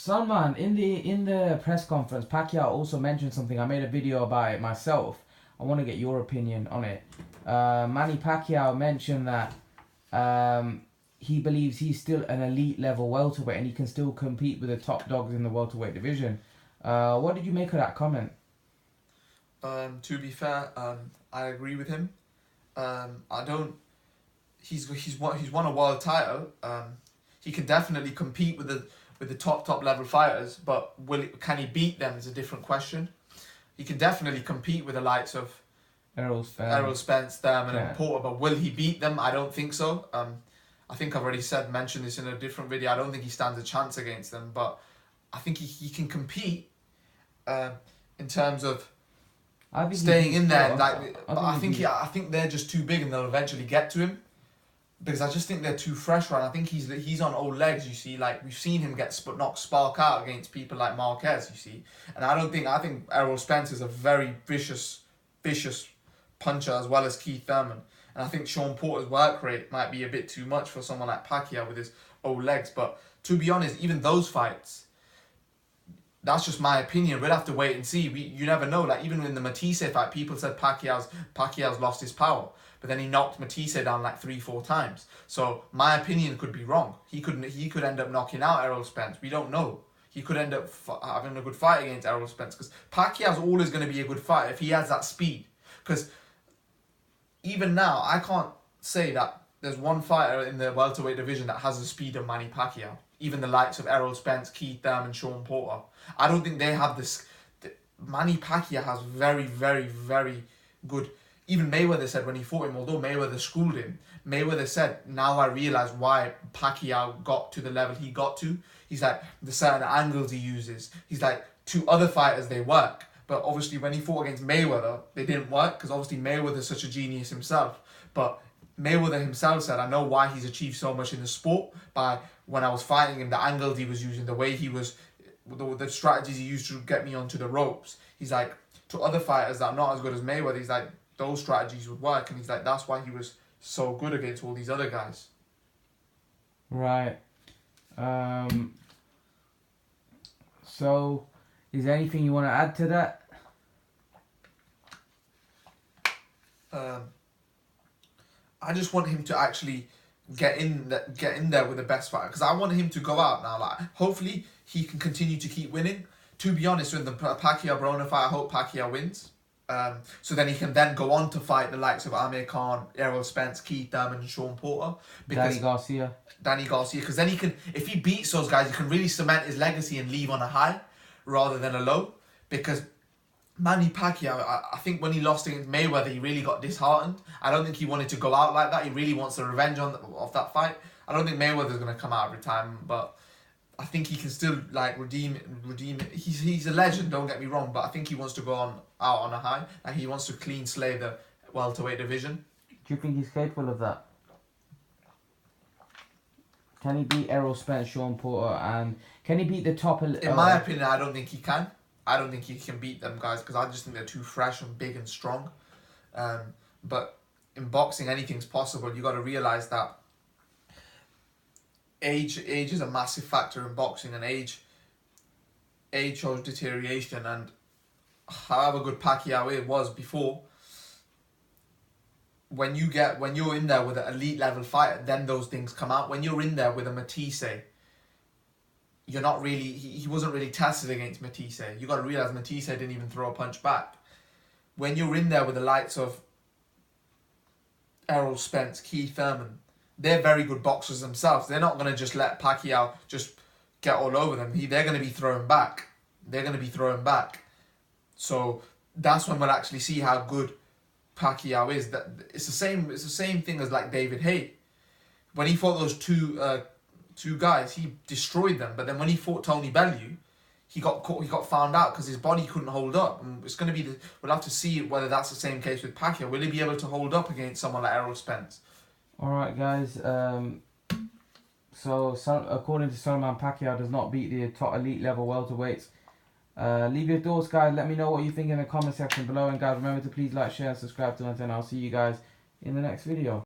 Salman, in the press conference, Pacquiao also mentioned something. I made a video about it myself. I want to get your opinion on it. Manny Pacquiao mentioned that he believes he's still an elite level welterweight and he can still compete with the top dogs in the welterweight division. What did you make of that comment? To be fair, I agree with him. I don't. He's won a world title. He can definitely compete with the top level fighters, but can he beat them is a different question. He can definitely compete with the likes of Errol Spence, Thurman, and Porter, but will he beat them? I don't think so. I think I've already mentioned this in a different video. I don't think he stands a chance against them, but I think he can compete in terms of staying in there. I think they're just too big and they'll eventually get to him. Because I just think they're too fresh, right? I think he's on old legs, you see. Like, we've seen him get knocked spark out against people like Marquez, you see. And I think Errol Spence is a very vicious puncher as well as Keith Thurman. And I think Sean Porter's work rate might be a bit too much for someone like Pacquiao with his old legs. But to be honest, even those fights, that's just my opinion. We'll have to wait and see. You never know. Like, even in the Matisse fight, people said Pacquiao's lost his power. But then he knocked Matisse down like 3-4 times. So my opinion could be wrong. He could end up knocking out Errol Spence. We don't know. He could end up having a good fight against Errol Spence. Because Pacquiao's always going to be a good fighter if he has that speed. Because even now, I can't say that there's one fighter in the welterweight division that has the speed of Manny Pacquiao. Even the likes of Errol Spence, Keith Thurman, Sean Porter. I don't think they have this. Manny Pacquiao has very, very, very good. Even Mayweather said when he fought him, although Mayweather schooled him, Mayweather said, now I realise why Pacquiao got to the level he got to. He's like, the certain angles he uses. He's like, to other fighters, they work. But obviously, when he fought against Mayweather, they didn't work because obviously Mayweather's such a genius himself. But Mayweather himself said, I know why he's achieved so much in the sport by when I was fighting him, the angles he was using, the way he was, the strategies he used to get me onto the ropes. He's like, to other fighters that are not as good as Mayweather, he's like, those strategies would work, and he's like, that's why he was so good against all these other guys. Right. So, is there anything you want to add to that? I just want him to actually get in there with the best fighter, because I want him to go out now. Like, hopefully he can continue to keep winning. To be honest, with the Pacquiao-Broner fight, I hope Pacquiao wins. So then he can then go on to fight the likes of Amir Khan, Errol Spence, Keith Thurman, and Sean Porter. Danny Garcia, because then he can, if he beats those guys, he can really cement his legacy and leave on a high rather than a low. Because Manny Pacquiao, I think when he lost against Mayweather, he really got disheartened. I don't think he wanted to go out like that. He really wants the revenge of that fight. I don't think Mayweather's going to come out of retirement, but I think he can still like redeem it. He's a legend, don't get me wrong, but I think he wants to go out on a high, and he wants to clean slay the welterweight division. Do you think he's capable of that? Can he beat Errol Spence, Sean Porter, and can he beat the top? In my opinion, I don't think he can. I don't think he can beat them guys because I just think they're too fresh and big and strong. But in boxing, anything's possible. You got to realize that age is a massive factor in boxing, and age shows deterioration. And however good Pacquiao was before, when you're in there with an elite level fighter, then those things come out. When you're in there with a Matisse, you're not really. He wasn't really tested against Matisse. You got to realize Matisse didn't even throw a punch back. When you're in there with the likes of Errol Spence, Keith Thurman, they're very good boxers themselves. They're not going to just let Pacquiao just get all over them. They're going to be throwing back. So that's when we'll actually see how good Pacquiao is. That it's the same thing as like David Haye. When he fought those two guys, he destroyed them. But then when he fought Tony Bellew, he got caught. He got found out because his body couldn't hold up. And it's going to be we'll have to see whether that's the same case with Pacquiao. Will he be able to hold up against someone like Errol Spence? Alright guys, so according to Salman, Pacquiao does not beat the top elite level welterweights. Leave your thoughts guys, let me know what you think in the comment section below, and guys remember to please like, share and subscribe to us, and I'll see you guys in the next video.